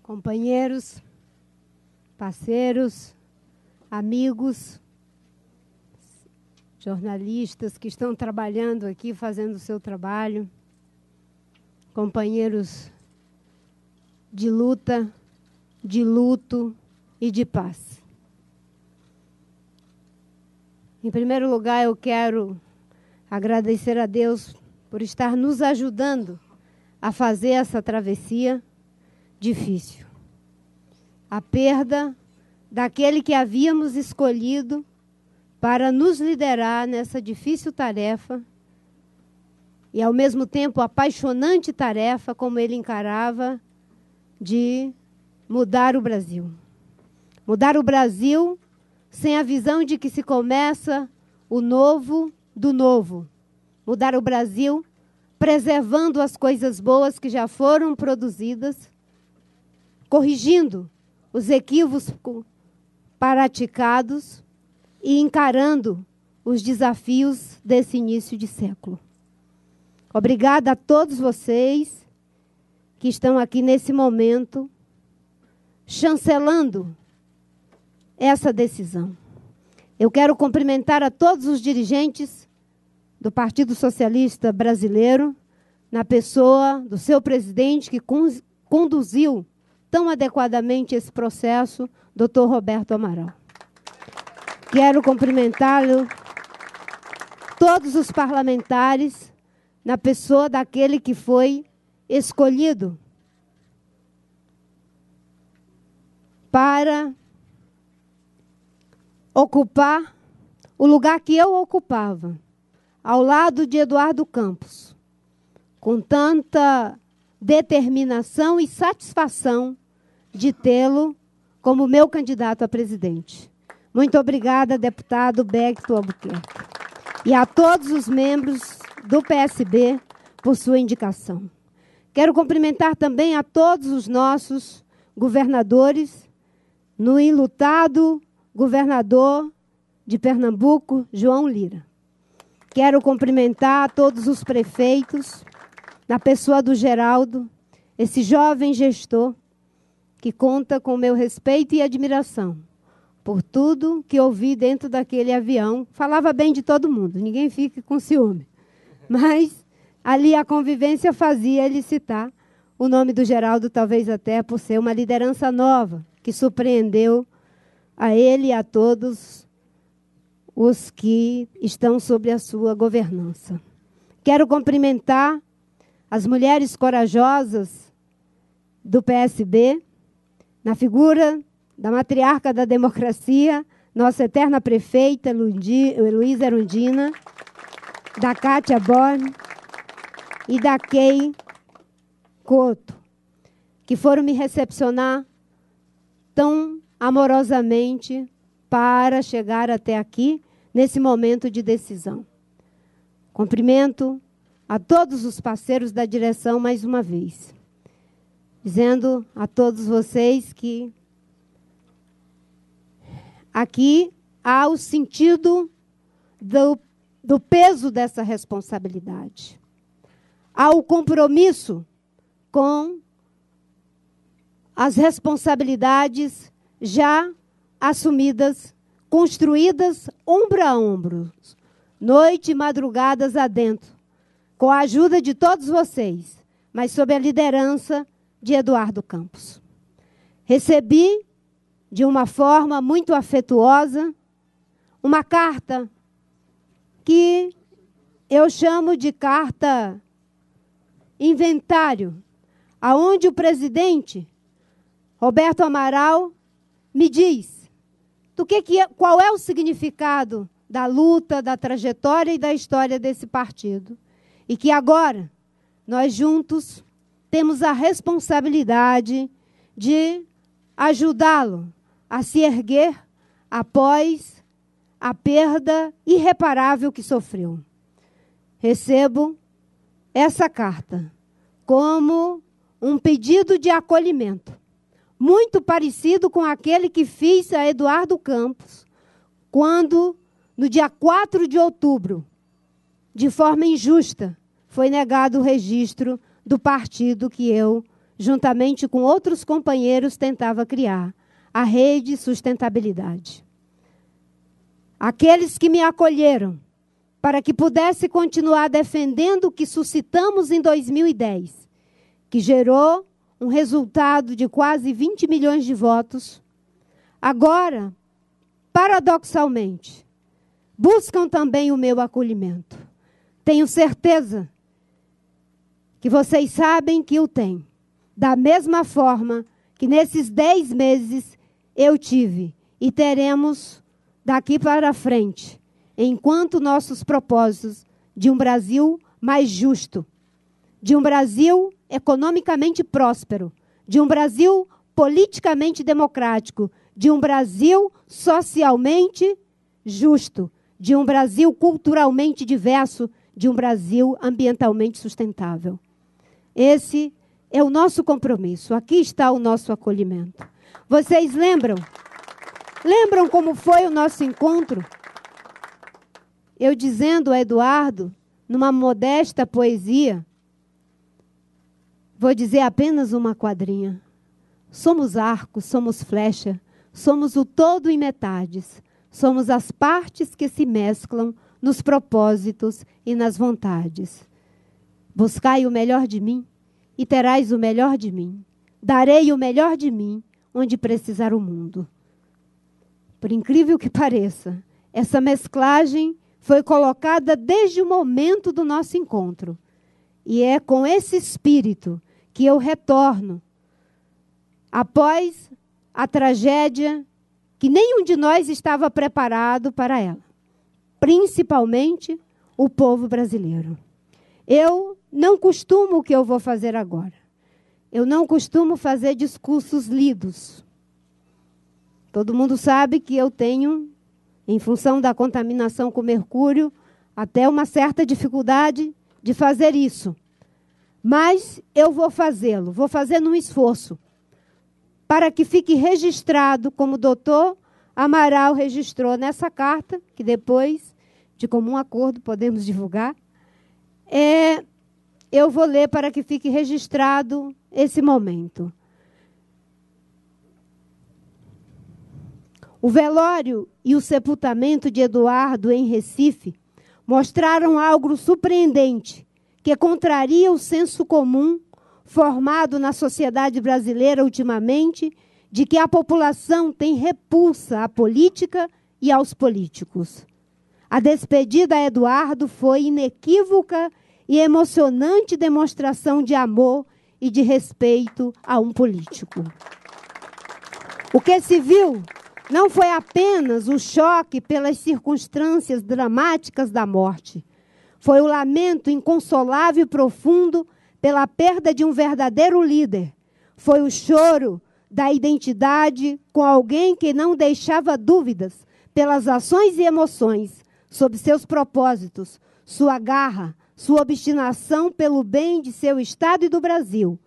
companheiros, parceiros, amigos, jornalistas que estão trabalhando aqui, fazendo o seu trabalho, companheiros de luta, de luto e de paz. Em primeiro lugar, eu quero agradecer a Deus por estar nos ajudando a fazer essa travessia difícil. A perda daquele que havíamos escolhido para nos liderar nessa difícil tarefa e, ao mesmo tempo, apaixonante tarefa, como ele encarava, de mudar o Brasil. Mudar o Brasil sem a visão de que se começa o novo do novo. Mudar o Brasil preservando as coisas boas que já foram produzidas, corrigindo os equívocos praticados e encarando os desafios desse início de século. Obrigada a todos vocês que estão aqui nesse momento chancelando essa decisão. Eu quero cumprimentar a todos os dirigentes do Partido Socialista Brasileiro, na pessoa do seu presidente, que conduziu tão adequadamente esse processo, Dr. Roberto Amaral. Quero cumprimentá-lo, todos os parlamentares, na pessoa daquele que foi escolhido para ocupar o lugar que eu ocupava, ao lado de Eduardo Campos, com tanta determinação e satisfação de tê-lo como meu candidato a presidente. Muito obrigada, deputado Becto Albuquerque. E a todos os membros do PSB por sua indicação. Quero cumprimentar também a todos os nossos governadores, no enlutado governador de Pernambuco, João Lira. Quero cumprimentar a todos os prefeitos, na pessoa do Geraldo, esse jovem gestor que conta com meu respeito e admiração por tudo que ouvi dentro daquele avião. Falava bem de todo mundo, ninguém fique com ciúme. Mas ali a convivência fazia ele citar o nome do Geraldo, talvez até por ser uma liderança nova, que surpreendeu a ele e a todos os que estão sob a sua governança. Quero cumprimentar as mulheres corajosas do PSB, na figura da matriarca da democracia, nossa eterna prefeita, Luísa Erundina, da Cátia Borne e da Kay Couto, que foram me recepcionar tão amorosamente para chegar até aqui, nesse momento de decisão. Cumprimento a todos os parceiros da direção mais uma vez, dizendo a todos vocês que aqui há o sentido do peso dessa responsabilidade. Há o compromisso com as responsabilidades já assumidas, construídas ombro a ombro, noite e madrugadas adentro, com a ajuda de todos vocês, mas sob a liderança de Eduardo Campos. Recebi, de uma forma muito afetuosa, uma carta que eu chamo de carta inventário, aonde o presidente Roberto Amaral me diz qual é o significado da luta, da trajetória e da história desse partido. E que agora, nós juntos, temos a responsabilidade de ajudá-lo a se erguer após a perda irreparável que sofreu. Recebo essa carta como um pedido de acolhimento, muito parecido com aquele que fiz a Eduardo Campos, quando, no dia 4 de outubro, de forma injusta, foi negado o registro do partido que eu juntamente com outros companheiros, tentava criar a Rede Sustentabilidade. Aqueles que me acolheram para que pudesse continuar defendendo o que suscitamos em 2010, que gerou um resultado de quase 20 milhões de votos, agora, paradoxalmente, buscam também o meu acolhimento. Tenho certeza que vocês sabem que o tenho. Da mesma forma que nesses 10 meses eu tive e teremos daqui para frente, enquanto nossos propósitos de um Brasil mais justo, de um Brasil economicamente próspero, de um Brasil politicamente democrático, de um Brasil socialmente justo, de um Brasil culturalmente diverso, de um Brasil ambientalmente sustentável. Esse é o nosso compromisso. Aqui está o nosso acolhimento. Vocês lembram? Lembram como foi o nosso encontro? Eu dizendo a Eduardo, numa modesta poesia, vou dizer apenas uma quadrinha. Somos arco, somos flecha, somos o todo em metades. Somos as partes que se mesclam nos propósitos e nas vontades. Buscai o melhor de mim e terais o melhor de mim. Darei o melhor de mim onde precisar o mundo. Por incrível que pareça, essa mesclagem foi colocada desde o momento do nosso encontro. E é com esse espírito que eu retorno após a tragédia que nenhum de nós estava preparado para ela. Principalmente o povo brasileiro. Eu não costumo o que eu vou fazer agora. Eu não costumo fazer discursos lidos. Todo mundo sabe que eu tenho, em função da contaminação com mercúrio, até uma certa dificuldade de fazer isso. Mas eu vou fazê-lo, vou fazer num esforço, para que fique registrado, como o doutor Amaral registrou nessa carta, que depois, de comum acordo, podemos divulgar. Eu vou ler para que fique registrado esse momento. O velório e o sepultamento de Eduardo em Recife mostraram algo surpreendente, que contraria o senso comum formado na sociedade brasileira ultimamente, de que a população tem repulsa à política e aos políticos. A despedida a Eduardo foi inequívoca e emocionante demonstração de amor e de respeito a um político. O que se viu não foi apenas o choque pelas circunstâncias dramáticas da morte. Foi o lamento inconsolável e profundo pela perda de um verdadeiro líder. Foi o choro da identidade com alguém que não deixava dúvidas pelas ações e emoções sobre seus propósitos, sua garra, sua obstinação pelo bem de seu Estado e do Brasil,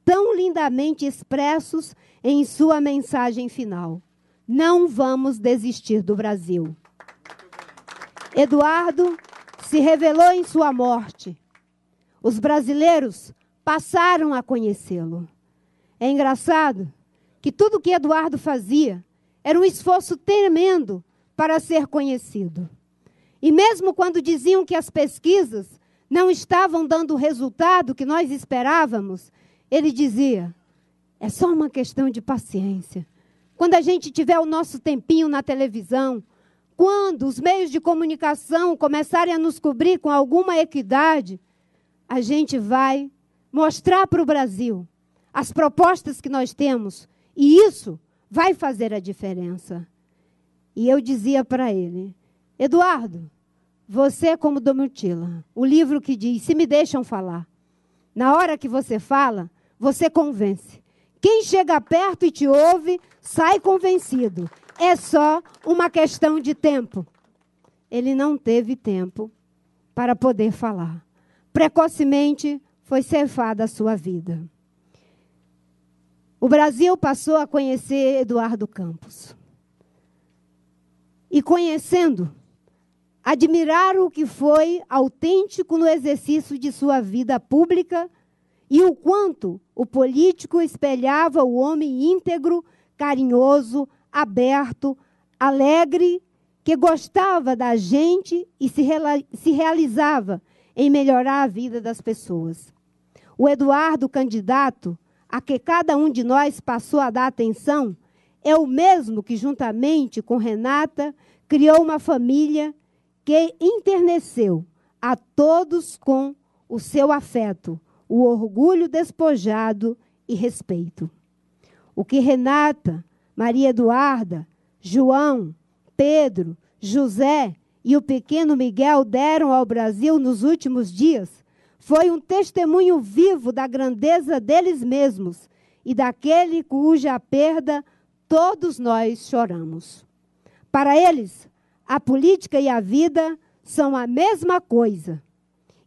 tão lindamente expressos em sua mensagem final. Não vamos desistir do Brasil. Eduardo se revelou em sua morte. Os brasileiros passaram a conhecê-lo. É engraçado que tudo que Eduardo fazia era um esforço tremendo para ser conhecido. E mesmo quando diziam que as pesquisas não estavam dando o resultado que nós esperávamos, ele dizia, é só uma questão de paciência. Quando a gente tiver o nosso tempinho na televisão, quando os meios de comunicação começarem a nos cobrir com alguma equidade, a gente vai mostrar para o Brasil as propostas que nós temos, e isso vai fazer a diferença. E eu dizia para ele, Eduardo, você é como Domitila, o livro que diz, se me deixam falar. Na hora que você fala, você convence. Quem chega perto e te ouve, sai convencido. É só uma questão de tempo. Ele não teve tempo para poder falar. Precocemente foi ceifada a sua vida. O Brasil passou a conhecer Eduardo Campos. E conhecendo, admirar o que foi autêntico no exercício de sua vida pública e o quanto o político espelhava o homem íntegro, carinhoso, aberto, alegre, que gostava da gente e se realizava em melhorar a vida das pessoas. O Eduardo, candidato, a que cada um de nós passou a dar atenção, é o mesmo que, juntamente com Renata, criou uma família que enterneceu a todos com o seu afeto, o orgulho despojado e respeito. O que Renata, Maria Eduarda, João, Pedro, José e o pequeno Miguel deram ao Brasil nos últimos dias foi um testemunho vivo da grandeza deles mesmos e daquele cuja perda todos nós choramos. Para eles, a política e a vida são a mesma coisa,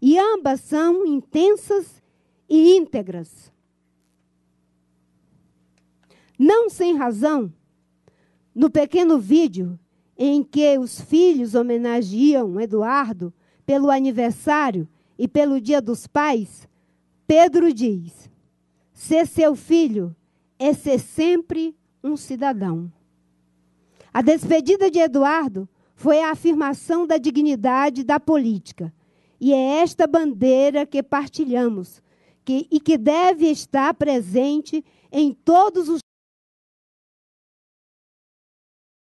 e ambas são intensas e íntegras. Não sem razão, no pequeno vídeo em que os filhos homenageiam Eduardo pelo aniversário e pelo Dia dos Pais, Pedro diz: ser seu filho é ser sempre um cidadão. A despedida de Eduardo foi a afirmação da dignidade da política, e é esta bandeira que partilhamos e que deve estar presente em todos os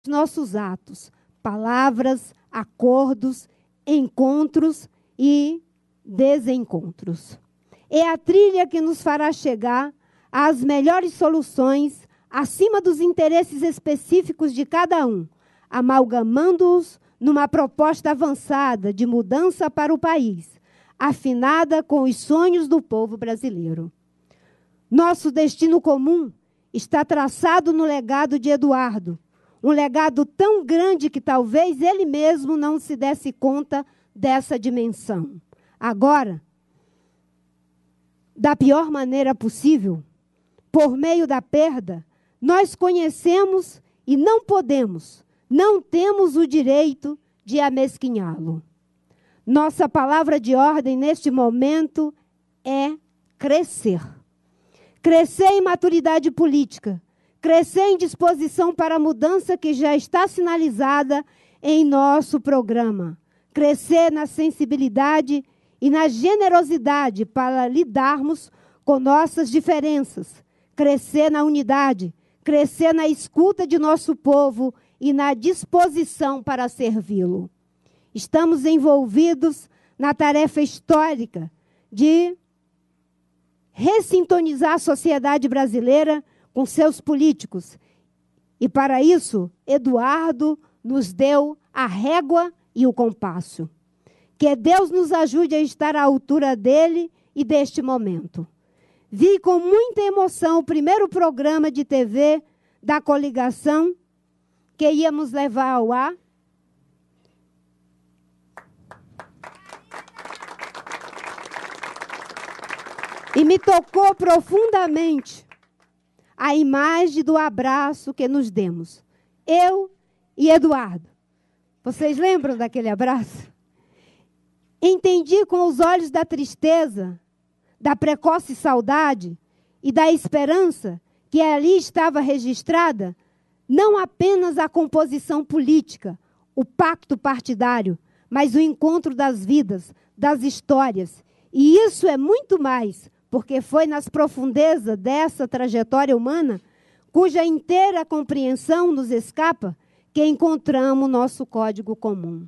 nossos atos, palavras, acordos, encontros e desencontros. É a trilha que nos fará chegar às melhores soluções acima dos interesses específicos de cada um, amalgamando-os numa proposta avançada de mudança para o país, afinada com os sonhos do povo brasileiro. Nosso destino comum está traçado no legado de Eduardo, um legado tão grande que talvez ele mesmo não se desse conta dessa dimensão. Agora, da pior maneira possível, por meio da perda, nós conhecemos e não podemos, não temos o direito de amesquinhá-lo. Nossa palavra de ordem neste momento é crescer. Crescer em maturidade política, crescer em disposição para a mudança que já está sinalizada em nosso programa. Crescer na sensibilidade e na generosidade para lidarmos com nossas diferenças. Crescer na unidade, crescer na escuta de nosso povo e na disposição para servi-lo. Estamos envolvidos na tarefa histórica de ressintonizar a sociedade brasileira com seus políticos. E para isso, Eduardo nos deu a régua e o compasso. Que Deus nos ajude a estar à altura dele e deste momento. Vi com muita emoção o primeiro programa de TV da coligação que íamos levar ao ar. E me tocou profundamente a imagem do abraço que nos demos. Eu e Eduardo. Vocês lembram daquele abraço? Entendi com os olhos da tristeza, da precoce saudade e da esperança que ali estava registrada não apenas a composição política, o pacto partidário, mas o encontro das vidas, das histórias. E isso é muito mais, porque foi nas profundezas dessa trajetória humana, cuja inteira compreensão nos escapa, que encontramos nosso código comum.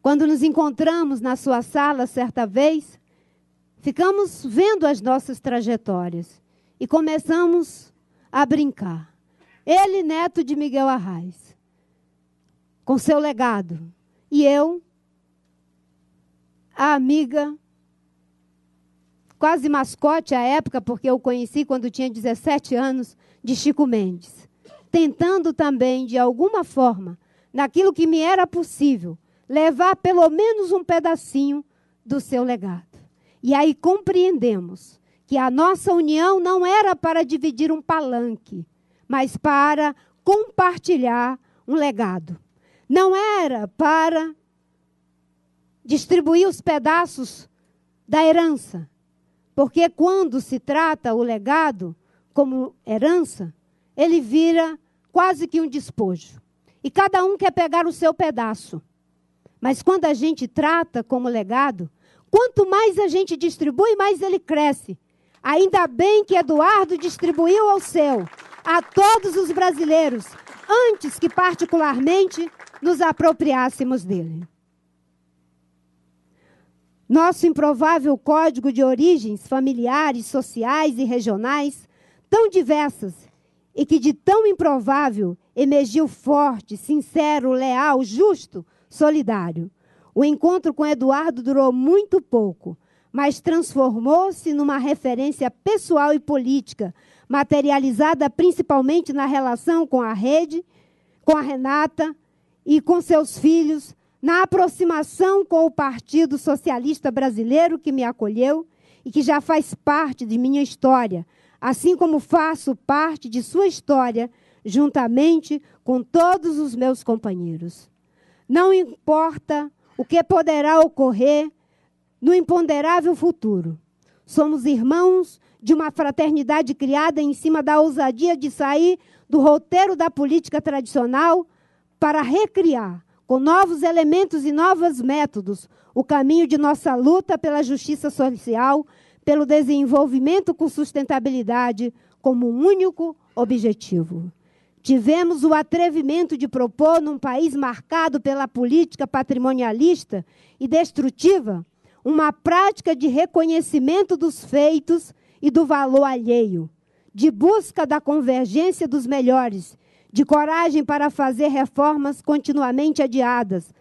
Quando nos encontramos na sua sala certa vez, ficamos vendo as nossas trajetórias e começamos a brincar. Ele, neto de Miguel Arraes, com seu legado, e eu, a amiga, quase mascote à época, porque eu conheci quando tinha 17 anos, de Chico Mendes, tentando também, de alguma forma, naquilo que me era possível, levar pelo menos um pedacinho do seu legado. E aí compreendemos que a nossa união não era para dividir um palanque, mas para compartilhar um legado. Não era para distribuir os pedaços da herança, Porque quando se trata o legado como herança, ele vira quase que um despojo. E cada um quer pegar o seu pedaço. Mas quando a gente trata como legado, quanto mais a gente distribui, mais ele cresce. Ainda bem que Eduardo distribuiu ao seu, a todos os brasileiros, antes que particularmente nos apropriássemos dele. Nosso improvável código de origens familiares, sociais e regionais, tão diversas, e que de tão improvável emergiu forte, sincero, leal, justo, solidário. O encontro com Eduardo durou muito pouco, mas transformou-se numa referência pessoal e política, materializada principalmente na relação com a rede, com a Renata e com seus filhos, na aproximação com o Partido Socialista Brasileiro, que me acolheu e que já faz parte de minha história, assim como faço parte de sua história, juntamente com todos os meus companheiros. Não importa o que poderá ocorrer no imponderável futuro. Somos irmãos de uma fraternidade criada em cima da ousadia de sair do roteiro da política tradicional para recriar, com novos elementos e novos métodos, o caminho de nossa luta pela justiça social, pelo desenvolvimento com sustentabilidade como um único objetivo. Tivemos o atrevimento de propor, num país marcado pela política patrimonialista e destrutiva, uma prática de reconhecimento dos feitos e do valor alheio, de busca da convergência dos melhores, de coragem para fazer reformas continuamente adiadas,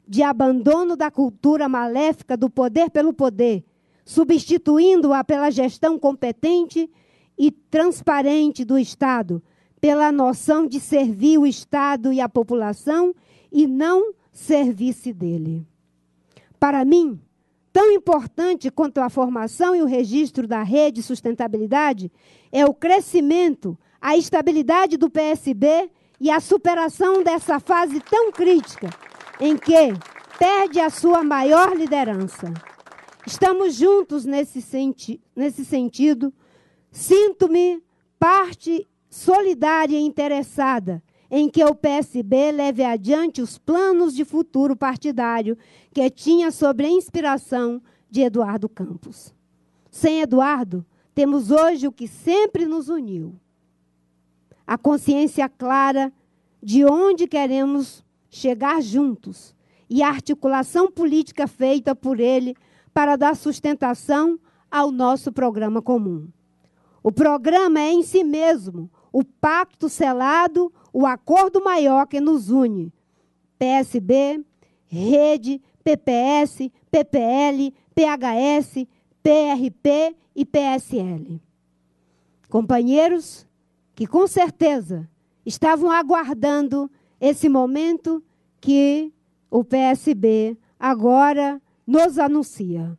de abandono da cultura maléfica do poder pelo poder, substituindo-a pela gestão competente e transparente do Estado, pela noção de servir o Estado e a população e não servir-se dele. Para mim, tão importante quanto a formação e o registro da rede de sustentabilidade é o crescimento, a estabilidade do PSB e a superação dessa fase tão crítica em que perde a sua maior liderança. Estamos juntos nesse sentido. Sinto-me parte solidária e interessada em que o PSB leve adiante os planos de futuro partidário que tinha sobre a inspiração de Eduardo Campos. Sem Eduardo, temos hoje o que sempre nos uniu: a consciência clara de onde queremos chegar juntos e a articulação política feita por ele para dar sustentação ao nosso programa comum. O programa é em si mesmo o pacto selado, o acordo maior que nos une. PSB, Rede, PPS, PPL, PHS, PRP e PSL. Companheiros que, com certeza, estavam aguardando esse momento que o PSB agora nos anuncia.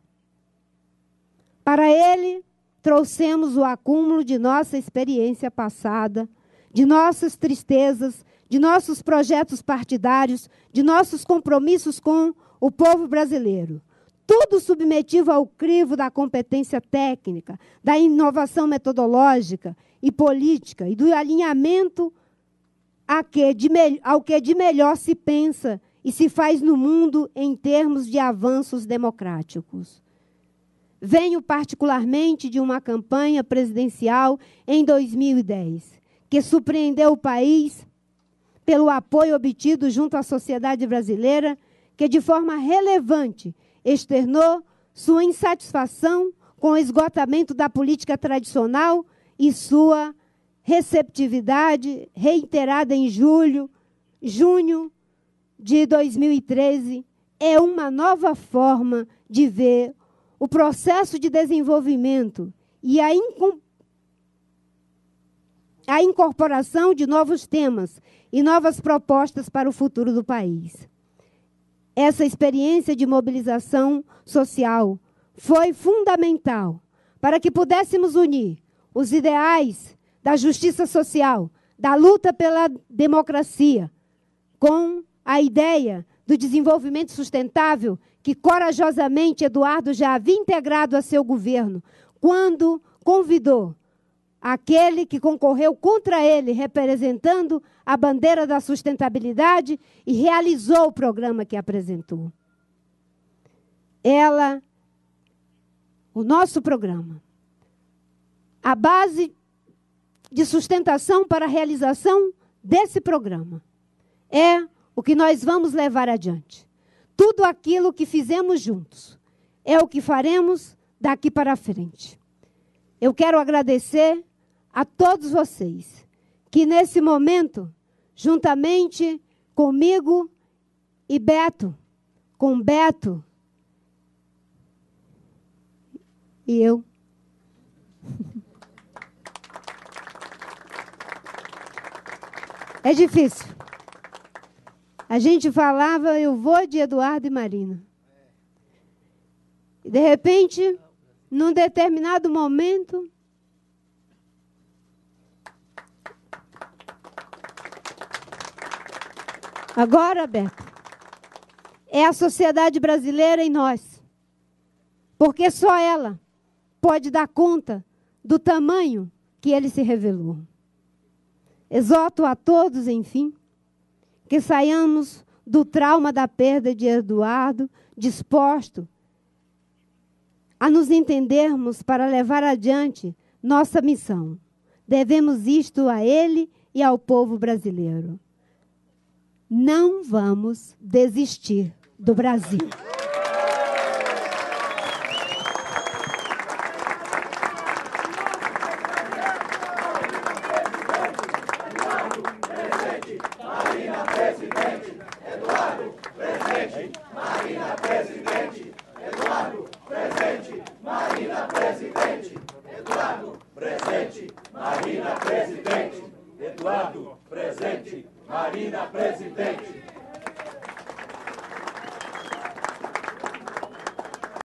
Para ele, trouxemos o acúmulo de nossa experiência passada, de nossas tristezas, de nossos projetos partidários, de nossos compromissos com o povo brasileiro. Tudo submetido ao crivo da competência técnica, da inovação metodológica e política e do alinhamento ao que de melhor se pensa e se faz no mundo em termos de avanços democráticos. Venho particularmente de uma campanha presidencial em 2010, que surpreendeu o país pelo apoio obtido junto à sociedade brasileira, que de forma relevante externou sua insatisfação com o esgotamento da política tradicional e sua receptividade reiterada em junho de 2013 é uma nova forma de ver o processo de desenvolvimento e a incorporação de novos temas e novas propostas para o futuro do país. Essa experiência de mobilização social foi fundamental para que pudéssemos unir os ideais da justiça social, da luta pela democracia, com a ideia do desenvolvimento sustentável que corajosamente Eduardo já havia integrado a seu governo, quando convidou aquele que concorreu contra ele, representando a bandeira da sustentabilidade, e realizou o programa que apresentou. O nosso programa, a base de sustentação para a realização desse programa, é o que nós vamos levar adiante. Tudo aquilo que fizemos juntos é o que faremos daqui para frente. Eu quero agradecer a todos vocês que, nesse momento, juntamente comigo e com Beto e eu, é difícil. A gente falava, eu vou de Eduardo e Marina. E, de repente, num determinado momento, agora, Beto, é a sociedade brasileira em nós. Porque só ela pode dar conta do tamanho que ele se revelou. Exorto a todos, enfim, que saiamos do trauma da perda de Eduardo, disposto a nos entendermos para levar adiante nossa missão. Devemos isto a ele e ao povo brasileiro. Não vamos desistir do Brasil. Eduardo, presente. Marina, presente.